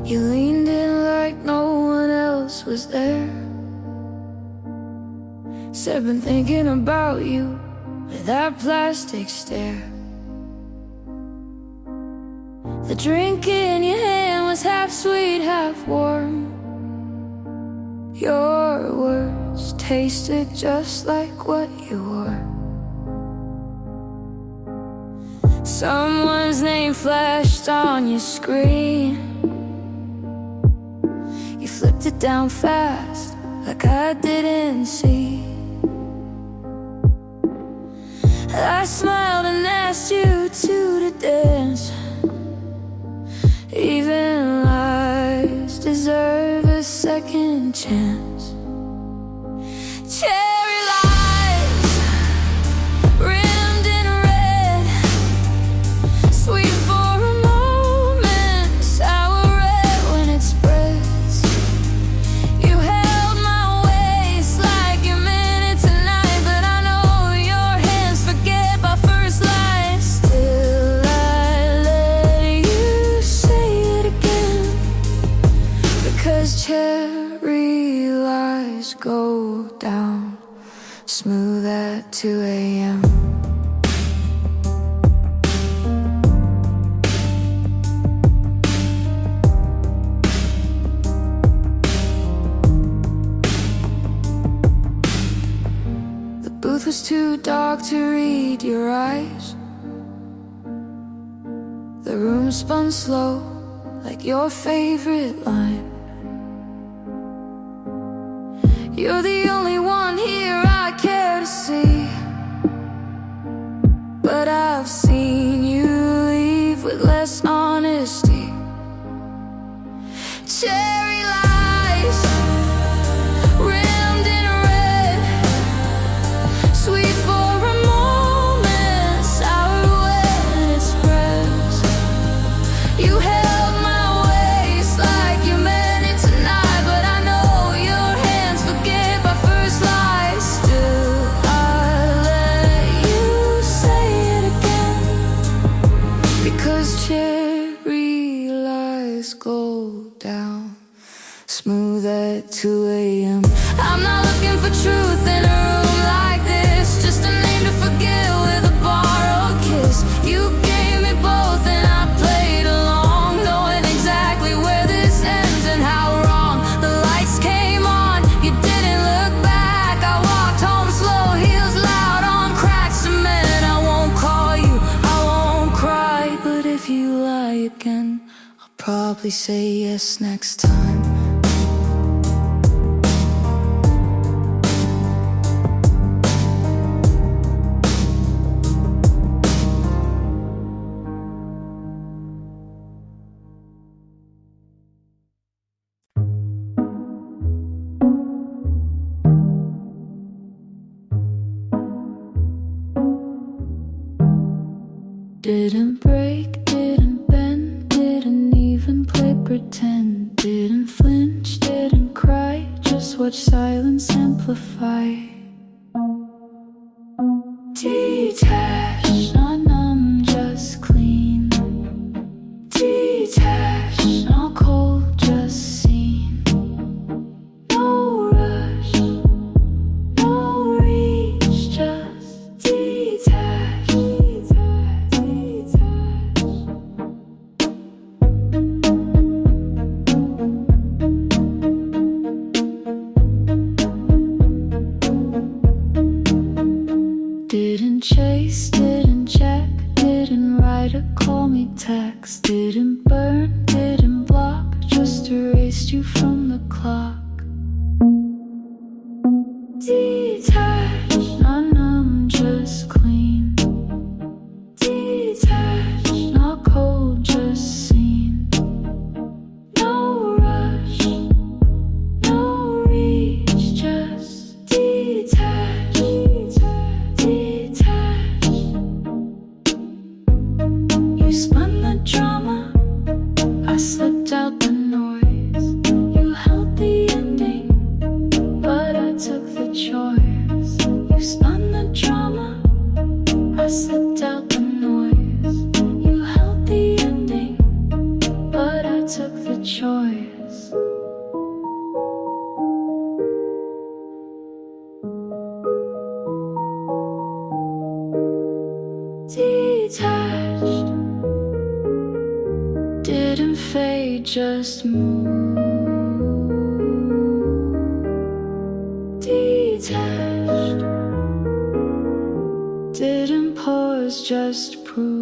You leaned in like no one else was there. Said, been thinking about you with that plastic stare. The drink in your hand was half sweet, half warm. Your words tasted just like what you wore. Someone's name flashed on your screen. You flipped it down fast, like I didn't see. I smiled and asked you to dance. Even lies deserve a second chance. Cherry lies, rimmed in red, sweet for a moment, sour red when it spreads. You held my waist like you meant it tonight, but I know your hands forget my first line. Still I let you say it again, because cherry lies go down smooth at 2 a.m. The booth was too dark to read your eyes. The room spun slow, like your favorite line. You're the only one here I care to see, but I've seen you leave with less honesty. Cherry lies, rimmed in red, sweet for a moment, sour when it spreads. You held my waist like you meant it tonight, but I know your hands forget my first lie. Still I let you say it again, because cherry lies go down smooth at 2 a.m. I'm not looking for truth in a room like this, just a name to forget with a borrowed kiss. You gave me both and I played along, knowing exactly where this ends and how wrong. The lights came on, you didn't look back. I walked home slow, heels loud on cracked cement. I won't call you, I won't cry, but if you lie again, I'll probably say yes next time. Didn't break, didn't bend, didn't even play pretend. Didn't flinch, didn't cry, just watch silence amplify. Detached, not numb, just clean. Detached, not cold, just seen. No rush, no reach, just detached. just move. Detached, didn't pause, just prove.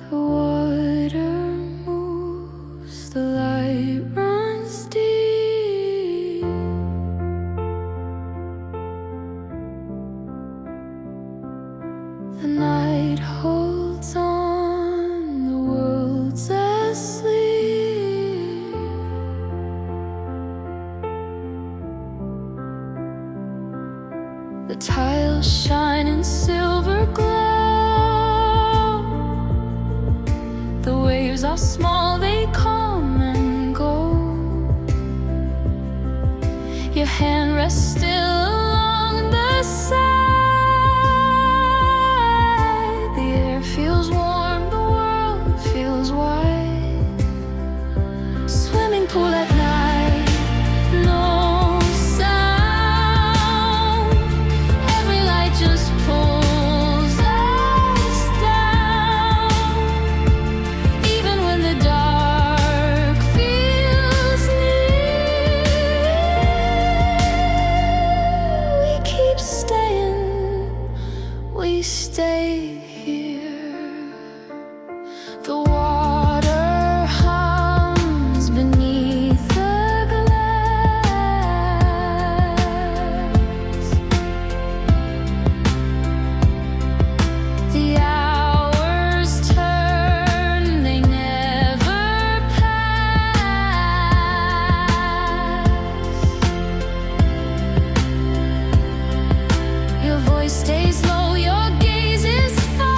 The water moves, the light runs deep. The night holds on, the world's asleep. The tiles shine in silver glow. The waves are small, they come and go. Your hand rests still along the side. The air feels warm, the world feels wide. Swimming pool at night, no sound. Every light just pulls us down. Even when the dark feels near, we keep staying, we stay here. The water hums beneath the glass. The hours turn, they never pass. Your voice stays low, your gaze is far.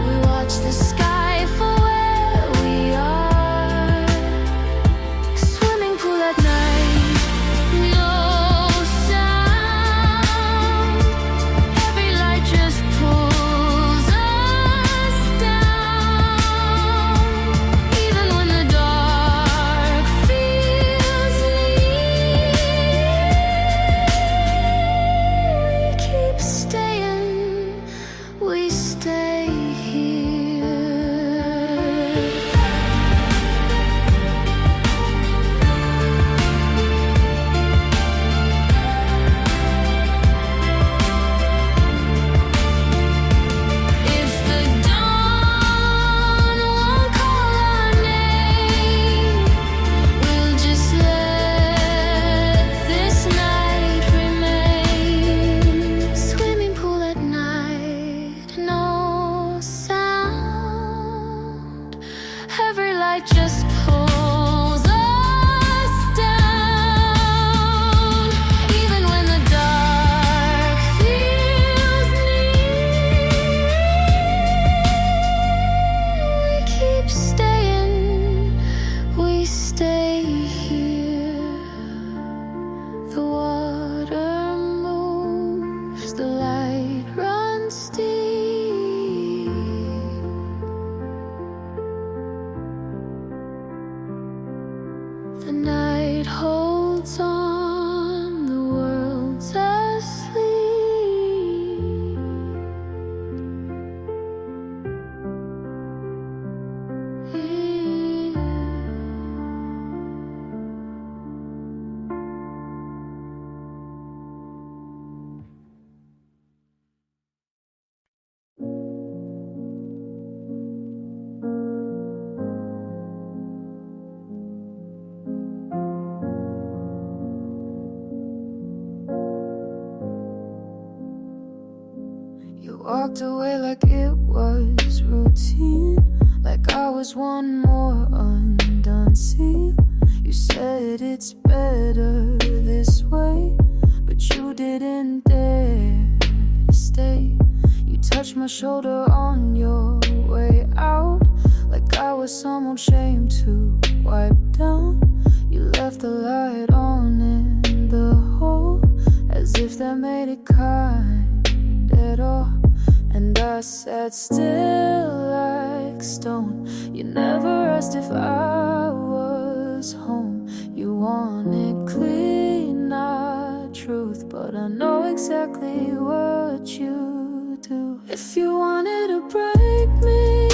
We watch the sky for where we are. Swimming pool at night, no sound. Every light just pulls us down. Even when the dark feels near, we keep staying, we stay here. If the dawn won't call our name, we'll just let this night remain. Swimming pool at night, no sound. Every light just pulls us down. Even when the dark feels near, we keep staying, we stay here. The water moves, the light runs deep. The night holds on, the world's asleep. You walked away like it was was routine, like I was one more undone scene. You said it's better this way, but you didn't dare to stay. You touched my shoulder on your way out, like I was some old shame to wipe down. You left the light on in the hole, as if that made it kind at all. And I sat still like stone. You never asked if I was home. You wanted clean, not truth, but I know exactly what you do. If you wanted to break me,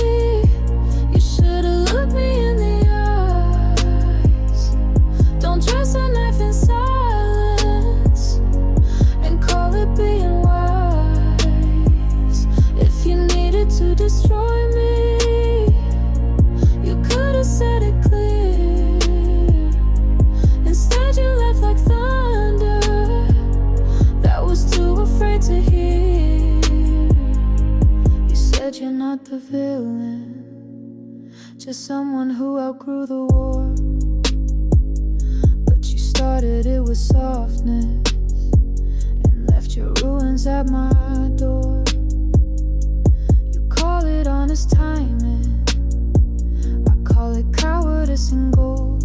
you should've looked me in the eyes. Don't trust a knife in silence and call it being wise. If you needed to destroy me, you could've said it clear. Instead you left like thunder that was too afraid to hear. You said you're not the villain, just someone who outgrew the war. But you started it with softness and left your ruins at my door. You call it honest timing, I call it cowardice and gold.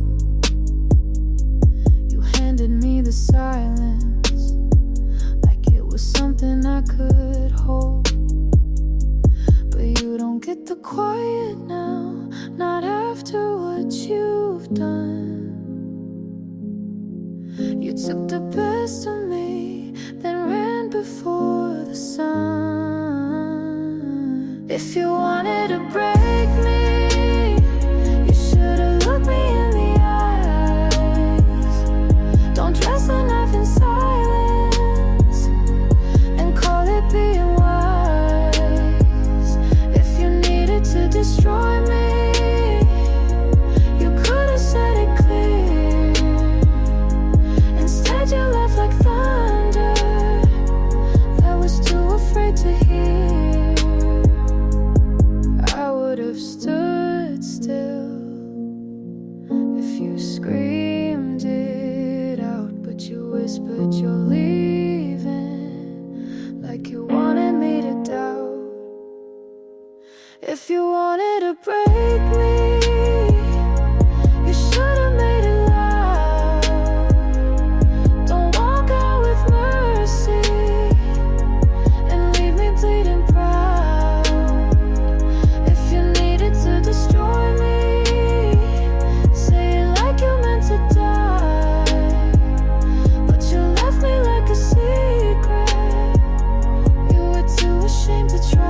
You handed me the silence like it was something I could hold. But you don't get the quiet now, not after what you've done. You took the best of me, then ran before the sun. If you wanted to break me, you should've looked me in the eyes. Don't trust a knife in silence and call it being wise. If you needed to destroy me, you could've said it clear. Instead you left like thunder that was too afraid to hear. I would've stood still if you screamed it out, but you whispered you're leaving like you wanted me to doubt. If you wanted to break me, you should've made it loud. Don't walk out with mercy and leave me bleeding proud. If you needed to destroy me, say it like you meant to die. But you left me like a secret, you were too ashamed to try.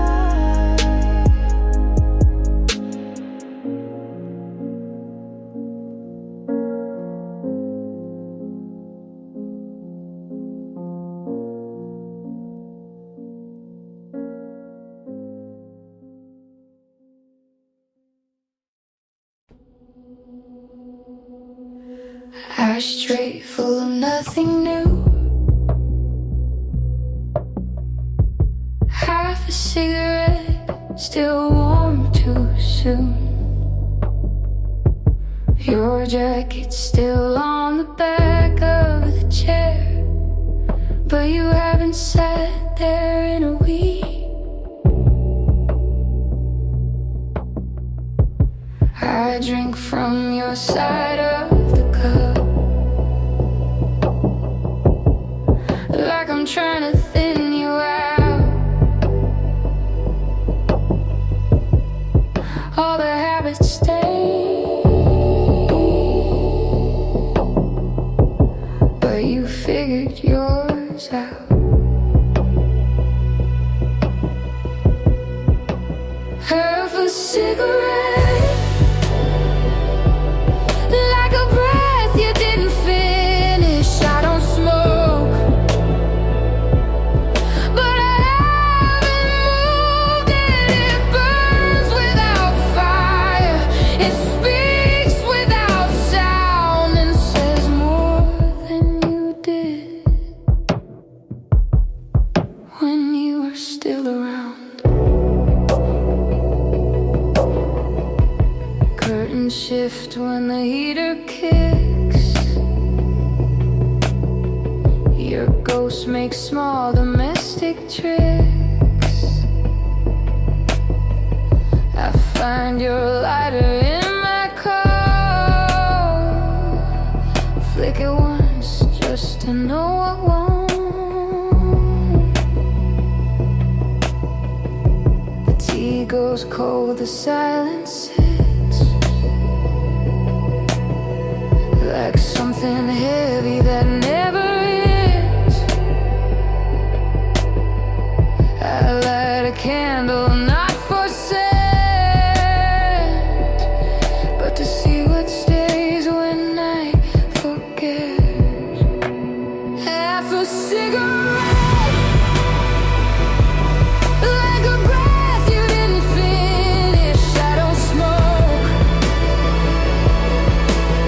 Ashtray full of nothing new, half a cigarette still warm too soon. Your jacket's still on the back of the chair, but you haven't sat there in a week. I drink from your side of the cup, like I'm trying to thin you out. All the habits stay, but you figured yours out. Half a cigarette, like a breath you didn't finish. I don't smoke, but I haven't moved it. It burns without fire, it speaks without sound, and says more than you did when you were still around. seasons shift when the heater kicks. Your ghost makes small domestic tricks. I find your lighter in my coat. Flick it once just to know I won't. The tea goes cold, the silence sits like something heavy that never ends. I light a candle, not for scent, but to see what stays when I forget. Half a cigarette, like a breath you didn't finish. I don't smoke,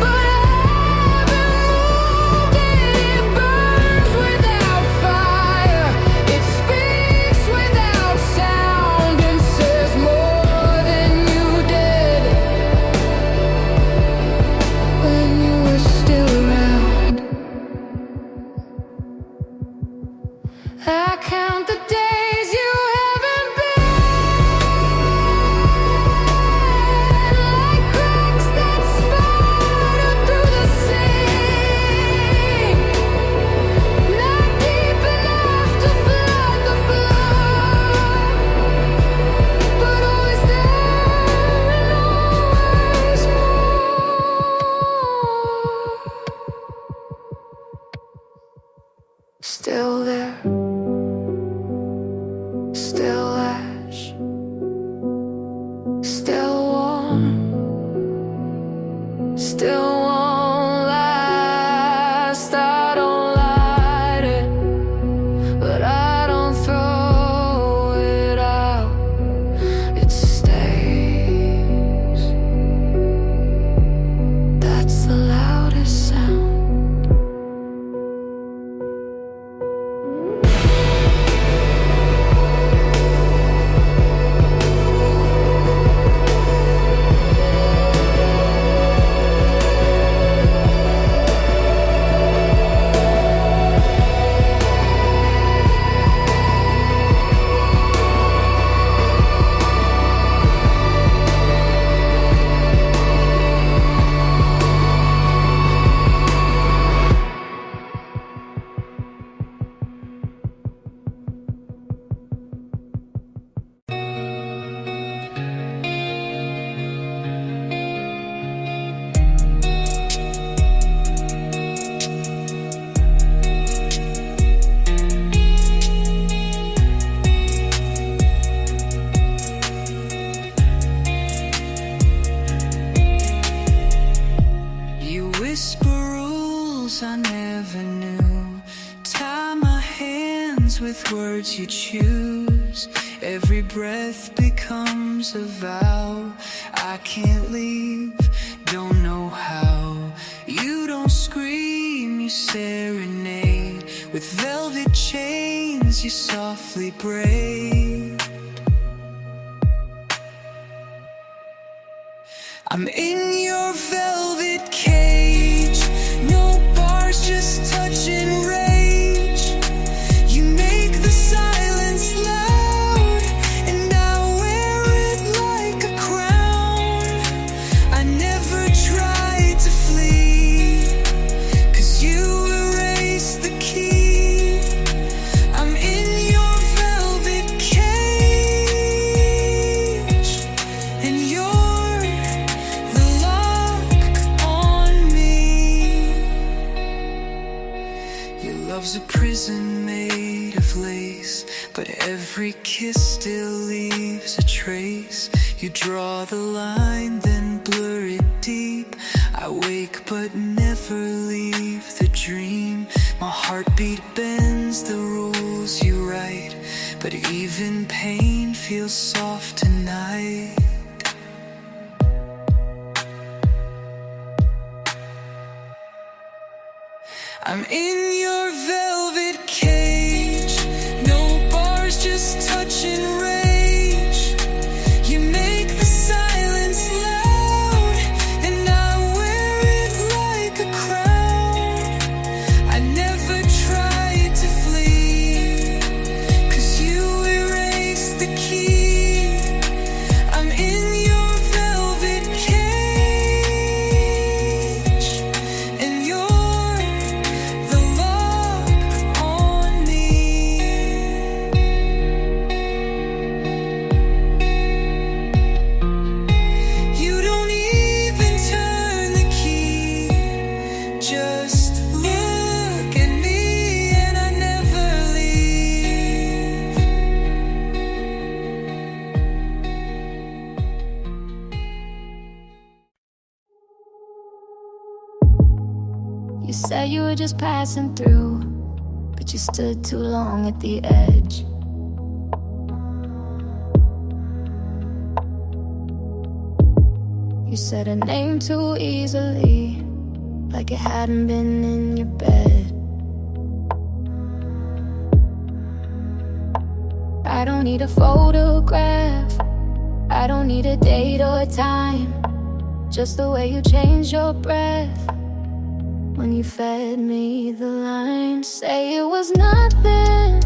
but I haven't moved it. It burns without fire. It speaks without sound and says more than you did when you were still around. I count the days you haven't been, like cracks that sputter through the sink, not deep enough to flood the floor, but always there and always more. Still there, still ash, still warm, still won't last. I don't light it, but I don't throw it out. It stays. That's the loudest sound. You whisper rules I never knew. Tie my hands with words you choose. Every breath becomes a vow. I can't leave, don't know how. You don't scream, you serenade. With velvet chains you softly braid. I'm in your velvet cage. No bars, just touch and rage. You make the silence loud, and I wear it like a crown. I never tried to flee, 'cause you erased the key. I'm in your velvet cage, and you're the lock on me. Your love's a prison made of lace, but every kiss still leaves a trace. You draw the line, then blur it deep. I wake but never leave the dream. My heartbeat bends the rules you write, but even pain feels soft tonight. I'm in your velvet cage. No bars, just touch and rage. You make the silence loud, You said you were just passing through, but you stood too long at the edge. You said a name too easily, like it hadn't been in your bed. I don't need a photograph, I don't need a date or a time, just the way you changed your breath when you fed me the line. Say it was nothing,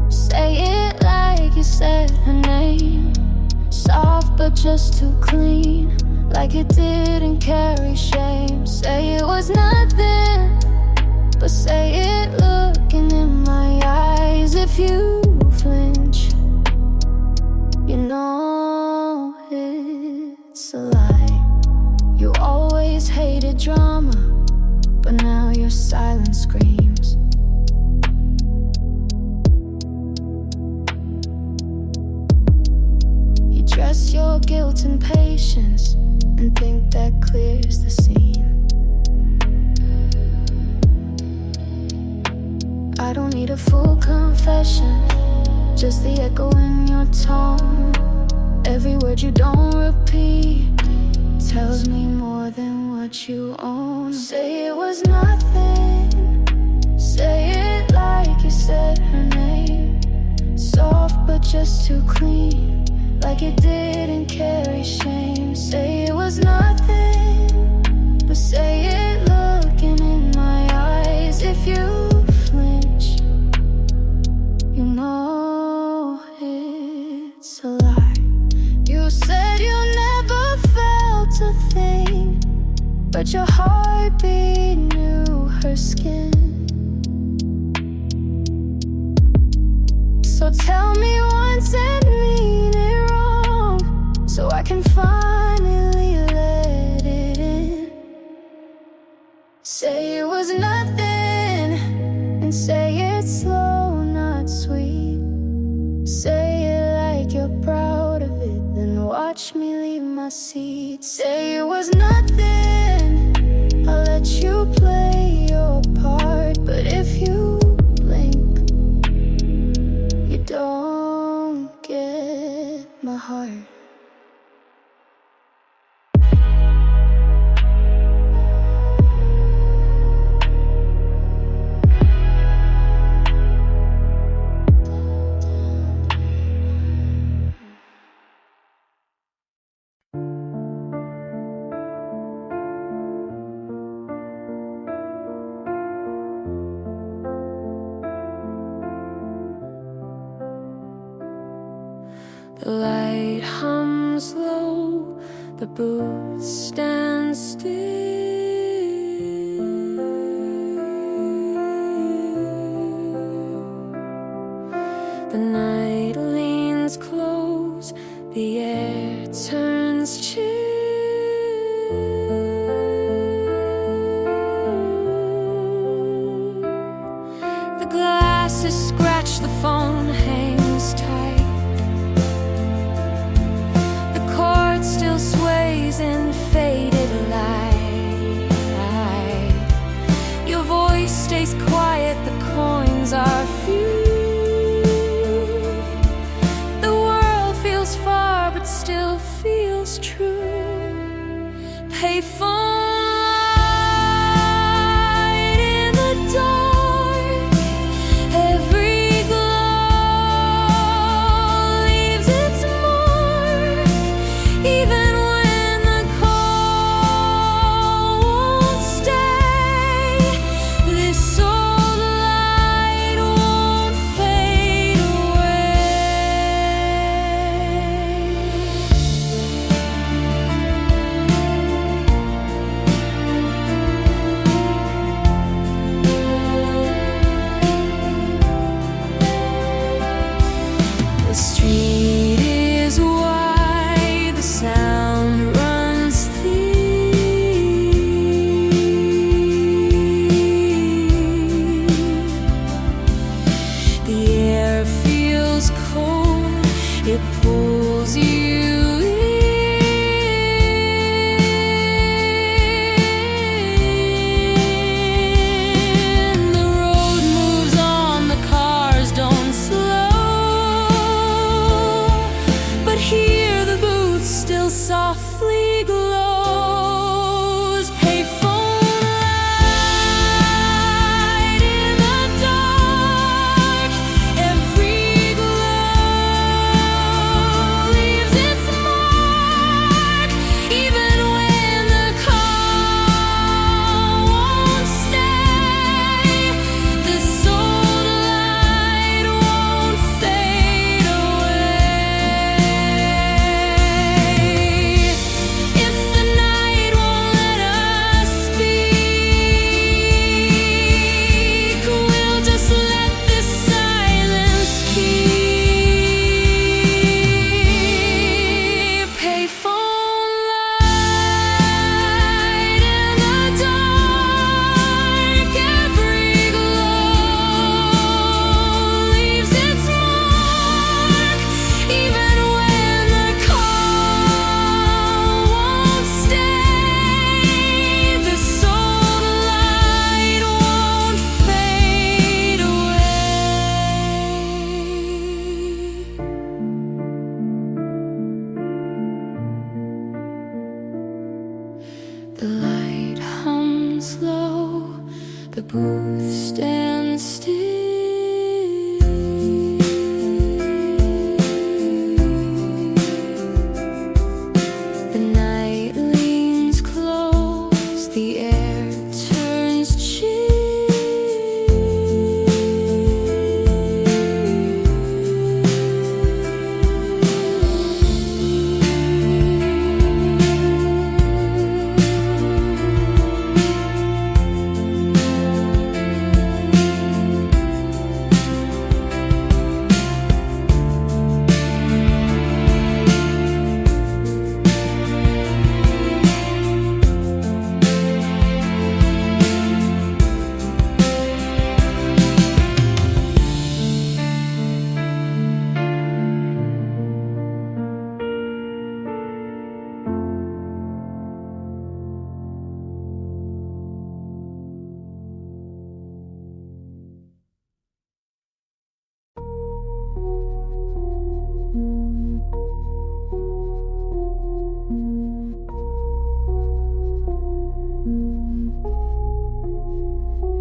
say it like you said her name. Soft but just too clean, like it didn't carry shame. Say it was nothing, but say it looking in my eyes. If you flinch, you know it's a lie. You always hated drama, but now your silence screams. You dress your guilt and patience and think that clears the scene. I don't need a full confession, just the echo in your tone. Every word you don't repeat tells me more than what you own. Say it was nothing, say it like you said her name. Soft but just too clean, like it didn't carry shame. Say it was nothing, but say it looking in my eyes. If you flinch, you know it's a lie. You said you never felt a thing, but your heartbeat knew her skin. So tell me once and mean it wrong, so I can finally let it in. Say it was nothing, and say it slow, not sweet. Say it like you're proud of it, then watch me leave my seat. Say it was nothing, I'll let you play your part. But if you blink, you don't get my heart. The light hums low, the booth stands still. The night leans close, the air turns chill. The glasses scratch, the phone hangs tight. Still sways in faded light. Your voice stays quiet, the coins are few. The world feels far but still feels true. Payphone light in the dark, every glow leaves its mark. Even when the call won't stay, this old light won't fade away. The light hums low, the booth stands still. The night leans close, the air turns chill.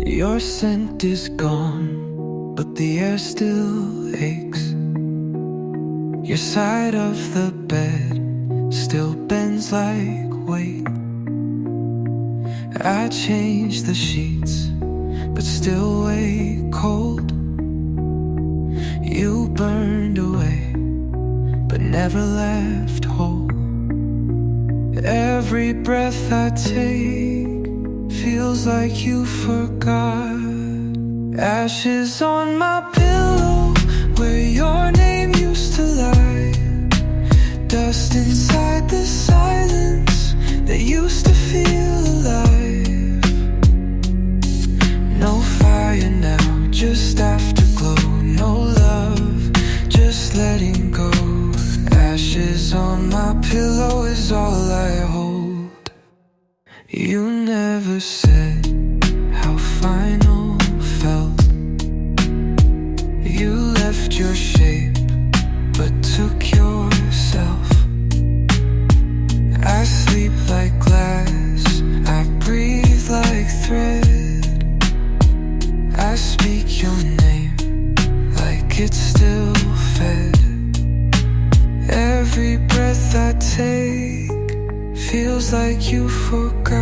Your scent is gone, but the air still aches. Your side of the bed still bends like weight. I changed the sheets, but still wake cold. You burned away, but never left whole. Every breath I take feels like you forgot. Ashes on my pillow, where your name used to lie. Dust inside the silence that used to feel alive. No fire now, just afterglow. No love, just letting go. Ashes on my pillow is all I hold. You never said how final felt. You left your shape, but took yourself. I sleep like glass, I breathe like thread. I speak your name like it's still fed. Every breath I take feels like you forgot.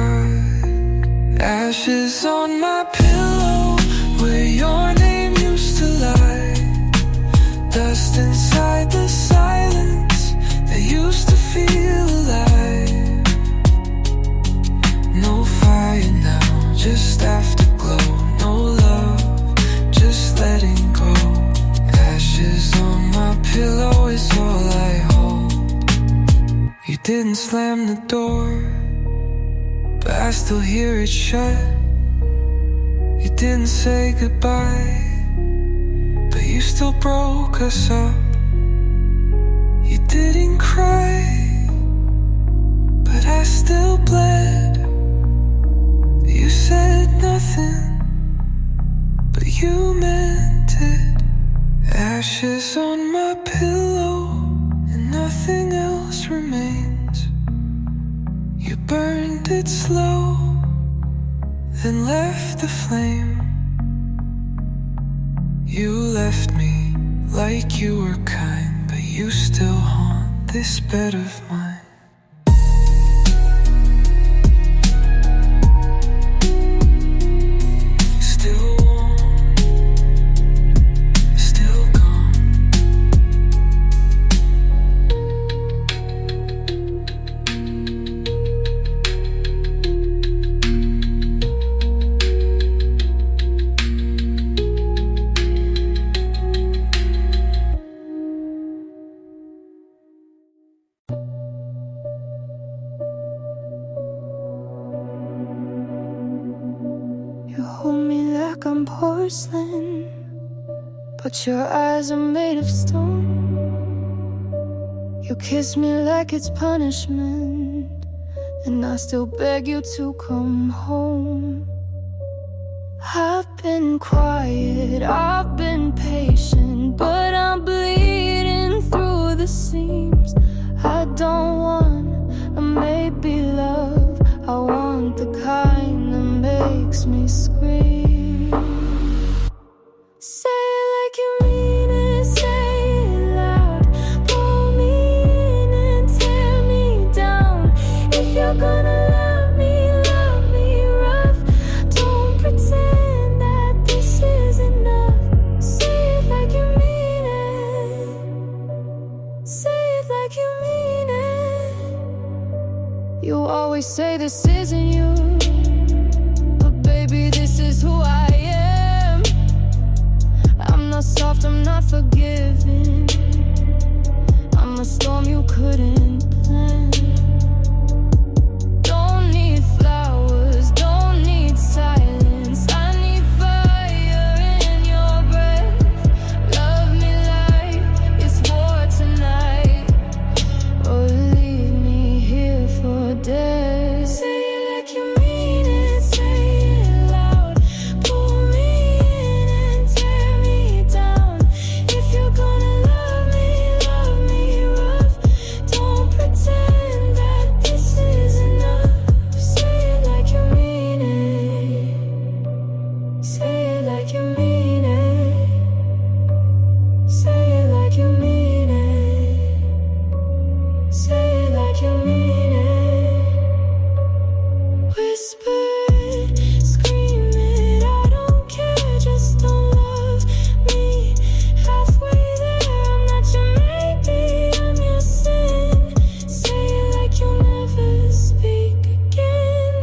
Ashes on my pillow, where your name used to lie. Dust inside the silence that used to feel alive. No fire now, just afterglow. No love, just letting go. Ashes on my pillow is all I hold. You didn't slam the door, but I still hear it shut. You didn't say goodbye, but you still broke us up. You didn't cry, but I still bled. You said nothing, but you meant it. Ashes on my pillow, and nothing else remains. You burned it slow, then left the flame. You left me like you were kind, but you still haunt this bed of mine. You hold me like I'm porcelain, but your eyes are made of stone. You kiss me like it's punishment, and I still beg you to come home. I've been quiet, I've been patient, but I'm bleeding through the seams. I don't want a maybe love, I want makes me scream. Say it like you mean it, say it loud. Pull me in and tear me down. If you're gonna love me rough. Don't pretend that this is enough. Say it like you mean it. Say it like you mean it. You always say this isn't you, but baby, this is who I am. I'm not soft, I'm not forgiving. I'm a storm you couldn't plan. Don't need flowers, don't need silence. I need fire in your breath. Love me like it's war tonight, or leave me here for dead. Say it like you mean it, say it loud. Pull me in and tear me down. If you're gonna love me rough. Don't pretend that this is enough. Say it like you mean it. Say it like you mean it. Say it like you mean it. Say it like you mean it. Whisper it, scream it, I don't care, just don't love me. Halfway there, I'm not your maybe, I'm your sin. Say it like you'll never speak again.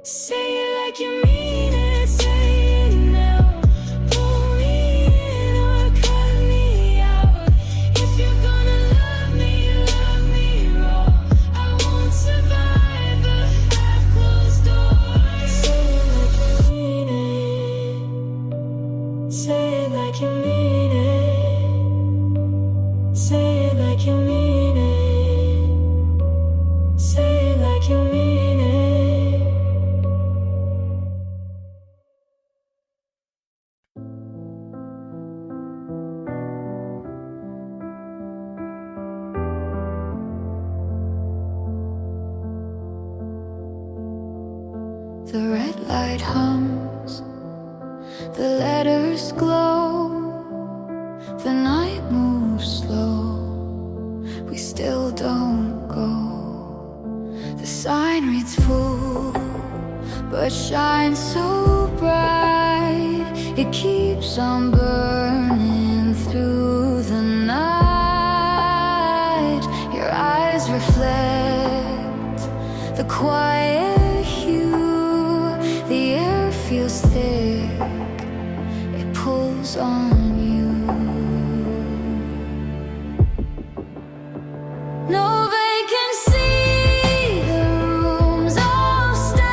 Say it like you mean it, say it now. Pull me in or cut me out. If you're gonna love me raw. I won't survive a half-closed door. Say it like you mean it. Say it like you mean it. Say it like you mean it. Say it like you mean it. The red light hums, the letters glow, the night moves slow, we still don't go. The sign reads full, but shines so bright, it keeps on burning through the night. Your eyes reflect the quiet hue, the air feels thick, it pulls on you. No vacancy, the rooms all stay.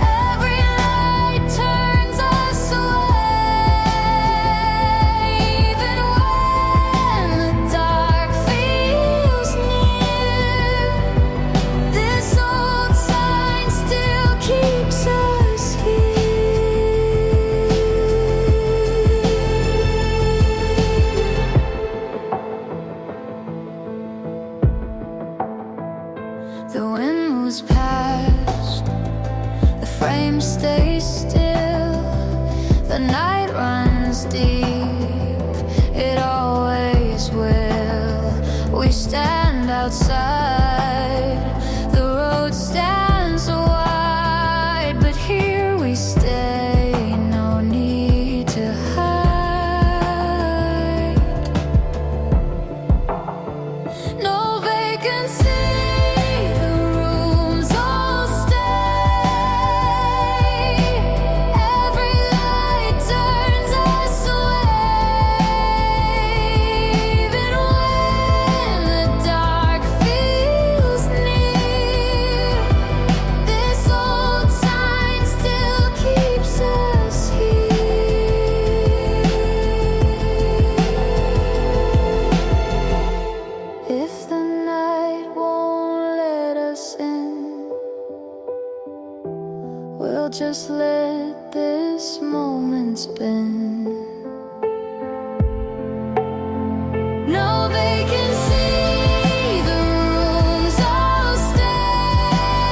Every light turns us away. Even when the dark feels near, this old sign still keeps us here. The wind moves past, the frame stays still, the night runs deep, it always will. We stand outside, the road stands wide, but here we stay, no need to hide. No vacancy, the rooms all stay. Every light turns us away. Even when the dark feels near, this old sign still keeps us here. If the night won't let us in, we'll just let this moment spin. No vacancy, the rooms all stay.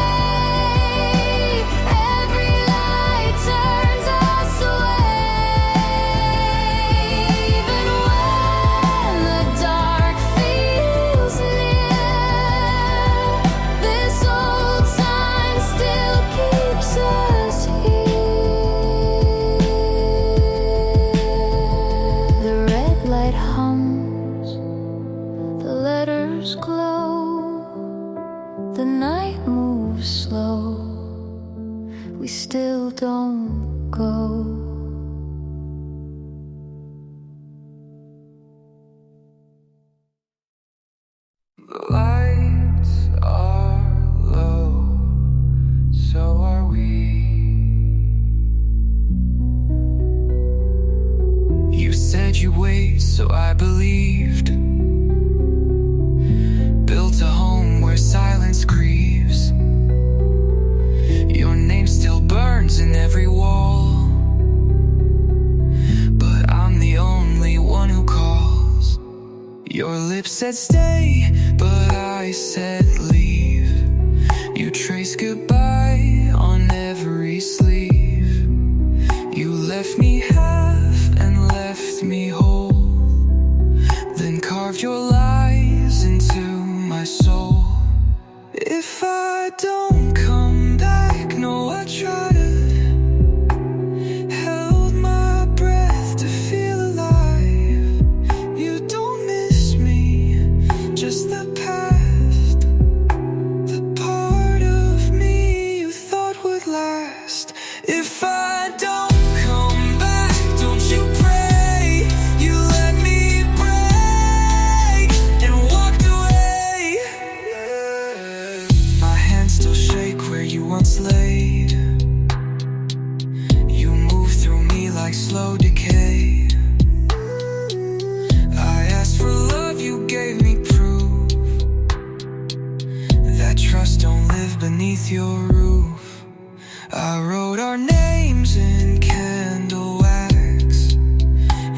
still don't go. The lights are low, so are we. You said you'd wait, so I believed. Built a home where silence grieves. Your name still burns in every wall, but I'm the only one who calls. Your lips said stay, but I said leave. You traced goodbye on every sleeve. You left me half and left me whole, then carved your lies into my soul. If I don't come back, no, I tried it. Held my breath to feel alive. You don't miss me, just the past, the part of me you thought would last. If I don't come back, don't you pray. You let me break and walked away. My hands still shake where you once laid. You move through me like slow decay. I asked for love, you gave me proof that trust don't live beneath your roof. I wrote our names in candle wax.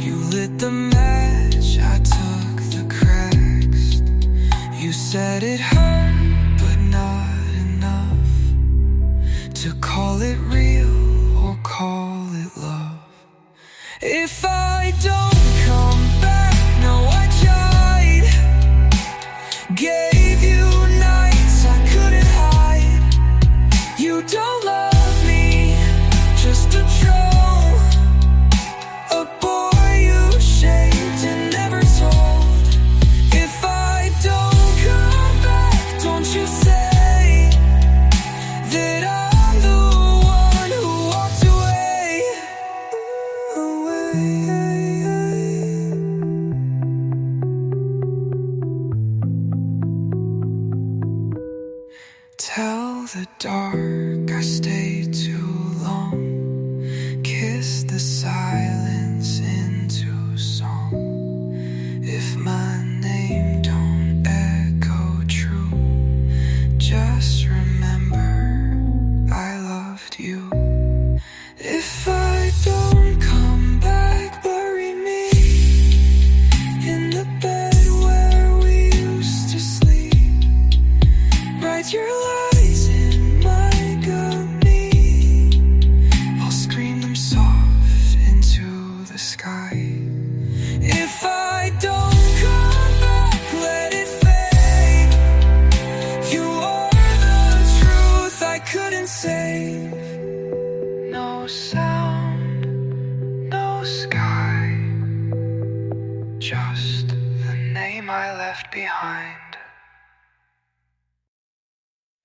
You lit the match, I took the cracks. You said it hurt, but not enough to call it real or call it love. If I don't come back, no, I tried. Gave you nights I couldn't hide. You don't love me, just a troll, a boy you shaped and never told. If I don't come back, don't you say that I'm the one who walked away. Tell the dark I stayed too long. Kiss the silence into song. If my name don't echo true, just remember I loved you. If I don't come back, bury me in the bed where we used to sleep. Write your